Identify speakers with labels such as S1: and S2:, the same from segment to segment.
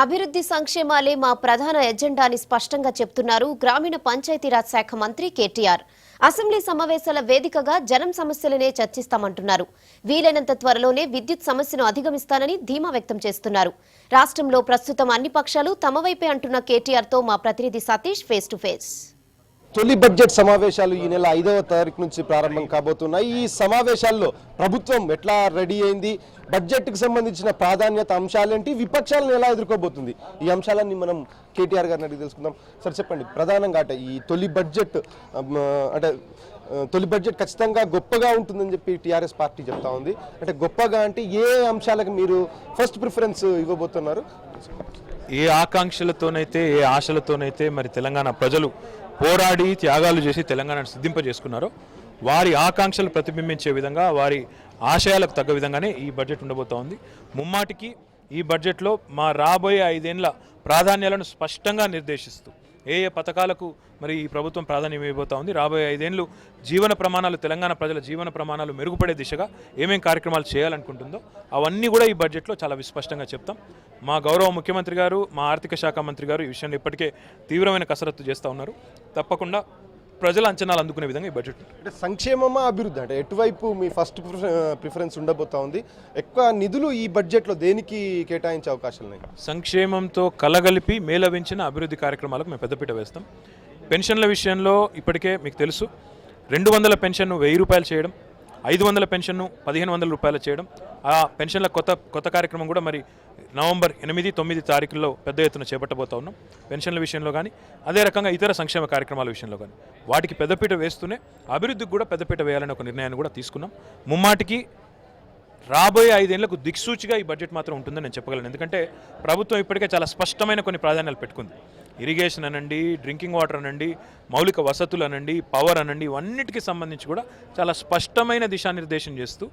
S1: అభివృద్ధి సంక్షేమాలే మా ప్రధాన ఎజెండా అని స్పష్టంగా చెప్తున్నారు గ్రామీణ పంచాయతీరాజ్ శాఖ మంత్రి కేటీఆర్. అసెంబ్లీ సమావేశాల వేదికగా జనం సమస్యలనే చర్చిస్తామంటున్నారు. వీలైనంత త్వరలోనే విద్యుత్ సమస్యను అధిగమిస్తానని ధీమా వ్యక్తం చేస్తున్నారు. రాష్ట్రంలో ప్రస్తుతం అన్ని పక్షాలు తమ వైపే అంటున్న కేటీఆర్ తో మా ప్రతినిధి సతీష్ ఫేస్ టు ఫేస్.
S2: తొలి బడ్జెట్ సమావేశాలు ఈ నెల 5వ తారీఖు నుంచి ప్రారంభం కాబోతున్నాయి. ఈ సమావేశాల్లో ప్రభుత్వం ఎట్లా రెడీ అయింది, బడ్జెట్కి సంబంధించిన ప్రాధాన్యత అంశాలేంటి, విపక్షాలను ఎలా ఎదుర్కోబోతుంది, ఈ అంశాలన్నీ మనం కేటీఆర్ గారిని అడిగి తెలుసుకుందాం. సార్ చెప్పండి, ప్రధానంగా అంటే ఈ తొలి బడ్జెట్ ఖచ్చితంగా గొప్పగా ఉంటుందని చెప్పి టీఆర్ఎస్ పార్టీ చెప్తా ఉంది. అంటే గొప్పగా అంటే ఏ అంశాలకు మీరు ఫస్ట్ ప్రిఫరెన్స్ ఇవ్వబోతున్నారు?
S3: ఏ ఆకాంక్షలతోనైతే ఏ ఆశలతోనైతే మరి తెలంగాణ ప్రజలు పోరాడి త్యాగాలు చేసి తెలంగాణను సిద్ధింపజేసుకున్నారో వారి ఆకాంక్షలు ప్రతిబింబించే విధంగా, వారి ఆశయాలకు తగ్గ విధంగానే ఈ బడ్జెట్ ఉండబోతా ఉంది. ముమ్మాటికి ఈ బడ్జెట్లో మా రాబోయే 5 ఏళ్ల ప్రాధాన్యాలను స్పష్టంగా నిర్దేశిస్తూ ఏ పథకాలకు మరి ఈ ప్రభుత్వం ప్రాధాన్యం ఇవ్వబోతా ఉంది, రాబోయే 5 ఏళ్ళు జీవన ప్రమాణాలు, తెలంగాణ ప్రజల జీవన ప్రమాణాలు మెరుగుపడే దిశగా ఏమేం కార్యక్రమాలు చేయాలనుకుంటుందో అవన్నీ కూడా ఈ బడ్జెట్లో చాలా విస్పష్టంగా చెప్తాం. మా గౌరవ ముఖ్యమంత్రి గారు, మా ఆర్థిక శాఖ మంత్రి గారు ఈ విషయంలో ఇప్పటికే తీవ్రమైన కసరత్తు చేస్తూ ఉన్నారు. తప్పకుండా ప్రజల అంచనాలు అందుకునే విధంగా ఈ బడ్జెట్
S2: అంటే సంక్షేమమా అభివృద్ధి, అంటే ఎటువైపు మీ ఫస్ట్ ప్రిఫరెన్స్ ఉండబోతా ఉంది? ఎక్కువ నిధులు ఈ బడ్జెట్లో దేనికి కేటాయించే అవకాశాలు ఉన్నాయి?
S3: సంక్షేమంతో కలగలిపి మేళవించిన అభివృద్ధి కార్యక్రమాలకు మేము పెద్దపీట వేస్తాం. పెన్షన్ల విషయంలో ఇప్పటికే మీకు తెలుసు, 200 పెన్షన్ను 1000 రూపాయలు చేయడం, 500 పెన్షన్ను 1500 రూపాయలు చేయడం. ఆ పెన్షన్ల కొత్త కార్యక్రమం కూడా మరి నవంబర్ 8, 9 తారీఖుల్లో పెద్ద ఎత్తున చేపట్టబోతా ఉన్నాం. పెన్షన్ల విషయంలో కానీ, అదే రకంగా ఇతర సంక్షేమ కార్యక్రమాల విషయంలో కానీ వాటికి పెద్దపీట వేస్తూనే అభివృద్ధికి కూడా పెద్దపీట వేయాలని ఒక నిర్ణయాన్ని కూడా తీసుకున్నాం. ముమ్మాటికి రాబోయే 5 ఏళ్లకు దిక్సూచిగా ఈ బడ్జెట్ మాత్రం ఉంటుందని నేను చెప్పగలను. ఎందుకంటే ప్రభుత్వం ఇప్పటికే చాలా స్పష్టమైన కొన్ని ప్రాధాన్యాలు పెట్టుకుంది. ఇరిగేషన్ అనండి, డ్రింకింగ్ వాటర్ అనండి, మౌలిక వసతులు అనండి, పవర్ అనండి, ఇవన్నిటికీ సంబంధించి కూడా చాలా స్పష్టమైన దిశానిర్దేశం చేస్తూ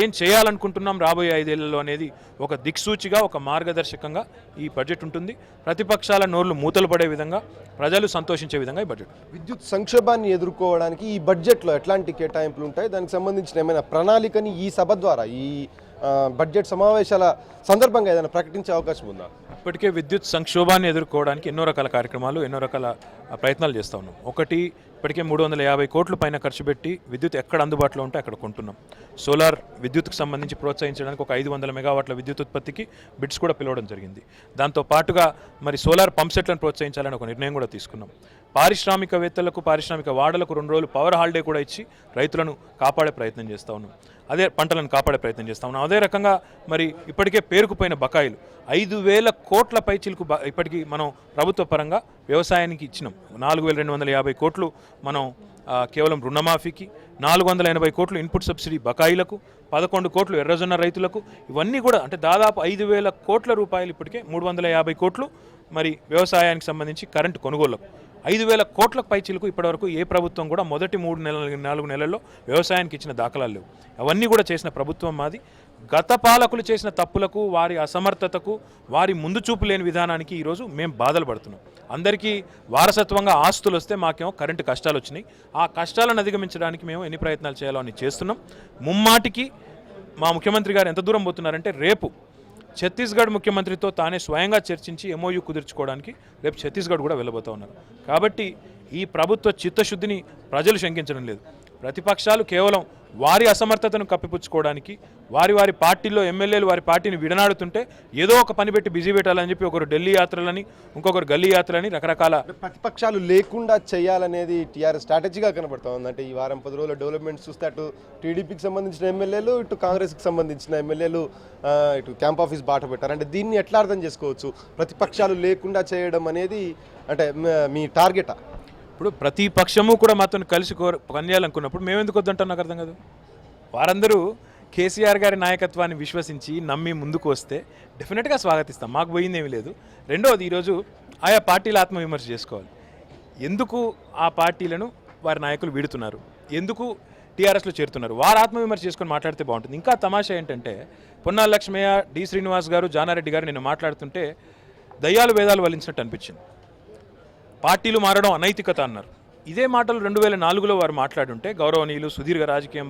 S3: ఏం చేయాలనుకుంటున్నాం రాబోయే 5 ఏళ్లలో అనేది ఒక దిక్సూచిగా, ఒక మార్గదర్శకంగా ఈ బడ్జెట్ ఉంటుంది. ప్రతిపక్షాల నోర్లు మూతలు పడే విధంగా, ప్రజలు సంతోషించే విధంగా ఈ బడ్జెట్.
S2: విద్యుత్ సంక్షోభాన్ని ఎదుర్కోవడానికి ఈ బడ్జెట్లో ఎట్లాంటి కేటాయింపులు ఉంటాయి, దానికి సంబంధించిన ఏమైనా ప్రణాళికని ఈ సభ ద్వారా, ఈ బడ్జెట్ సమావేశాల సందర్భంగా ఏదైనా ప్రకటించే అవకాశం ఉందా?
S3: ఇప్పటికే విద్యుత్ సంక్షోభాన్ని ఎదుర్కోవడానికి ఎన్నో రకాల కార్యక్రమాలు, ఎన్నో రకాల ప్రయత్నాలు చేస్తూ ఉన్నాం. ఒకటి, ఇప్పటికే 350 కోట్ల పైన ఖర్చు పెట్టి విద్యుత్ ఎక్కడ అందుబాటులో ఉంటే అక్కడ కొంటున్నాం. సోలార్ విద్యుత్కు సంబంధించి ప్రోత్సహించడానికి ఒక 500 మెగావాట్ల విద్యుత్ ఉత్పత్తికి బిడ్స్ కూడా పిలవడం జరిగింది. దాంతో పాటుగా మరి సోలార్ పంప్ సెట్లను ప్రోత్సహించాలని ఒక నిర్ణయం కూడా తీసుకున్నాం. పారిశ్రామికవేత్తలకు, పారిశ్రామిక వాడలకు 2 రోజులు పవర్ హాలిడే కూడా ఇచ్చి రైతులను కాపాడే ప్రయత్నం చేస్తూ ఉన్నాం. అదే పంటలను కాపాడే ప్రయత్నం చేస్తూ ఉన్నాం. అదే రకంగా మరి ఇప్పటికే పేరుకుపోయిన బకాయిలు 5000 కోట్ల పైచిలకు ఇప్పటికీ మనం ప్రభుత్వ పరంగా వ్యవసాయానికి ఇచ్చినాం. 4250 కోట్లు మనం కేవలం రుణమాఫీకి, 480 కోట్లు ఇన్పుట్ సబ్సిడీ బకాయిలకు, 11 కోట్లు ఎర్రజొన్న రైతులకు, ఇవన్నీ కూడా అంటే దాదాపు 5000 కోట్ల రూపాయలు, ఇప్పటికే 350 కోట్లు మరి వ్యవసాయానికి సంబంధించి కరెంటు కొనుగోళ్లకు, 5000 కోట్ల పైచిలకు ఇప్పటివరకు ఏ ప్రభుత్వం కూడా మొదటి 4 నెలల్లో వ్యవసాయానికి ఇచ్చిన దాఖలాలు లేవు. అవన్నీ కూడా చేసిన ప్రభుత్వం మాది. గత పాలకులు చేసిన తప్పులకు, వారి అసమర్థతకు, వారి ముందు చూపు లేని విధానానికి ఈరోజు మేము బాధలు పడుతున్నాం. అందరికీ వారసత్వంగా ఆస్తులు వస్తే మాకేమో కరెంటు కష్టాలు వచ్చినాయి. ఆ కష్టాలను అధిగమించడానికి మేము ఎన్ని ప్రయత్నాలు చేయాలో అని చేస్తున్నాం. ముమ్మాటికి మా ముఖ్యమంత్రి గారు ఎంత దూరం పోతున్నారంటే, రేపు ఛత్తీస్గఢ్ ముఖ్యమంత్రితో తానే స్వయంగా చర్చించి MOU కుదుర్చుకోవడానికి రేపు ఛత్తీస్గఢ్ కూడా వెళ్ళబోతూ ఉన్నారు. కాబట్టి ఈ ప్రభుత్వ చిత్తశుద్ధిని ప్రజలు శంకించడం లేదు. ప్రతిపక్షాలు కేవలం వారి అసమర్థతను కప్పిపుచ్చుకోవడానికి, వారి పార్టీల్లో ఎమ్మెల్యేలు వారి పార్టీని విడనాడుతుంటే ఏదో ఒక పని పెట్టి బిజీ పెట్టాలని చెప్పి ఒకరు ఢిల్లీ యాత్రలని, ఇంకొకరు గల్లీ యాత్రలని, రకరకాల
S2: ప్రతిపక్షాలు లేకుండా చేయాలనేది టీఆర్ఎస్ స్ట్రాటజీగా కనబడుతూ ఉంది. అంటే ఈ వారం 10 రోజుల డెవలప్మెంట్స్ చూస్తే అటు టీడీపీకి సంబంధించిన ఎమ్మెల్యేలు, ఇటు కాంగ్రెస్కి సంబంధించిన ఎమ్మెల్యేలు ఇటు క్యాంప్ ఆఫీస్ బాట పెట్టారు. అంటే దీన్ని ఎట్లా అర్థం చేసుకోవచ్చు? ప్రతిపక్షాలు లేకుండా చేయడం అనేది అంటే మీ టార్గెటా?
S3: ఇప్పుడు ప్రతి పక్షము కూడా మాతో కలిసి పనిచేయాలనుకున్నప్పుడు మేము ఎందుకు వద్దంటాం నాకు అర్థం కాదు. వారందరూ కేసీఆర్ గారి నాయకత్వాన్ని విశ్వసించి నమ్మి ముందుకు వస్తే డెఫినెట్గా స్వాగతిస్తాం, మాకు పోయిందేమీ లేదు. రెండవది, ఈరోజు ఆయా పార్టీల ఆత్మవిమర్శ చేసుకోవాలి. ఎందుకు ఆ పార్టీలను వారి నాయకులు వీడుతున్నారు, ఎందుకు టీఆర్ఎస్లో చేరుతున్నారు, వారు ఆత్మవిమర్శ చేసుకొని మాట్లాడితే బాగుంటుంది. ఇంకా తమాషా ఏంటంటే, పొన్నాల లక్ష్మయ్య, డి శ్రీనివాస్ గారు, జానారెడ్డి గారు నిన్న మాట్లాడుతుంటే దయ్యాలు వేదాలు వలించినట్టు అనిపించింది. పార్టీలు మారడం అనైతికత అన్నారు. ఇదే మాటలు 2004లో వారు మాట్లాడుంటే, గౌరవనీయులు సుదీర్ఘ రాజకీయ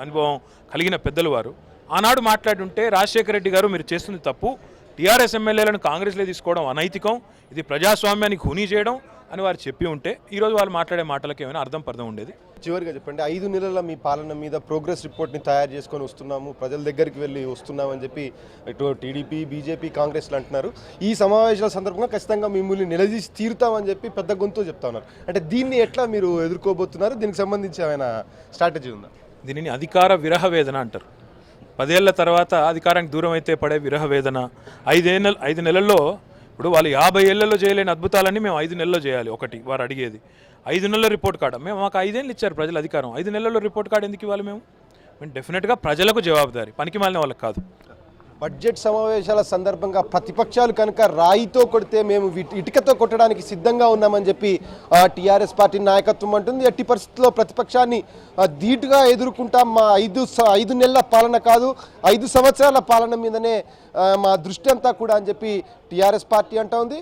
S3: అనుభవం కలిగిన పెద్దలు వారు ఆనాడు మాట్లాడుంటే, రాజశేఖర రెడ్డి గారు మీరు చేస్తుంది తప్పు, టీఆర్ఎస్ ఎమ్మెల్యేలను కాంగ్రెస్లో తీసుకోవడం అనైతికం, ఇది ప్రజాస్వామ్యానికి హూనీ చేయడం అని వారు చెప్పి ఉంటే ఈరోజు వాళ్ళు మాట్లాడే మాటలకు ఏమైనా అర్థం ఉండేది.
S2: చివరిగా చెప్పండి, 5 నెలల మీ పాలన మీద ప్రోగ్రెస్ రిపోర్ట్ని తయారు చేసుకొని వస్తున్నాము, ప్రజల దగ్గరికి వెళ్ళి వస్తున్నామని చెప్పి ఇటు టీడీపీ, బీజేపీ, కాంగ్రెస్లు అంటున్నారు. ఈ సమావేశాల సందర్భంగా ఖచ్చితంగా మిమ్మల్ని నిలదీసి తీరుతామని చెప్పి పెద్ద గొంతు చెప్తా ఉన్నారు. అంటే దీన్ని ఎట్లా మీరు ఎదుర్కోబోతున్నారు? దీనికి సంబంధించి ఏమైనా స్ట్రాటజీ ఉందా?
S3: దీనిని అధికార విరహ వేదన అంటారు. 10 ఏళ్ల తర్వాత అధికారానికి దూరం అయితే పడే విరహ వేదన. 5 నెలల్లో ఇప్పుడు వాళ్ళు 50 ఏళ్లలో చేయలేని అద్భుతాలన్నీ మేము 5 నెలల్లో చేయాలి. ఒకటి వారు అడిగేది 5 నెలల రిపోర్ట్ కార్డు. మాకు 5 ఏళ్ళు ఇచ్చారు ప్రజలు అధికారం, 5 నెలల్లో రిపోర్ట్ కార్డు ఎందుకు ఇవ్వాలి? మేము డెఫినెట్గా ప్రజలకు జవాబుదారి, పనికి మాలిన వాళ్ళకి కాదు.
S2: బడ్జెట్ సమావేశాల సందర్భంగా ప్రతిపక్షాలు కనుక రాయితో కొడితే మేము ఇటుకతో కొట్టడానికి సిద్ధంగా ఉన్నామని చెప్పి టీఆర్ఎస్ పార్టీ నాయకత్వం అంటుంది. ఎట్టి పరిస్థితుల్లో ప్రతిపక్షాన్ని ధీటుగా ఎదుర్కొంటాం, మా 5 నెలల పాలన కాదు 5 సంవత్సరాల పాలన మీదనే మా దృష్టి అంతా కూడా అని చెప్పి టీఆర్ఎస్ పార్టీ అంటా ఉంది.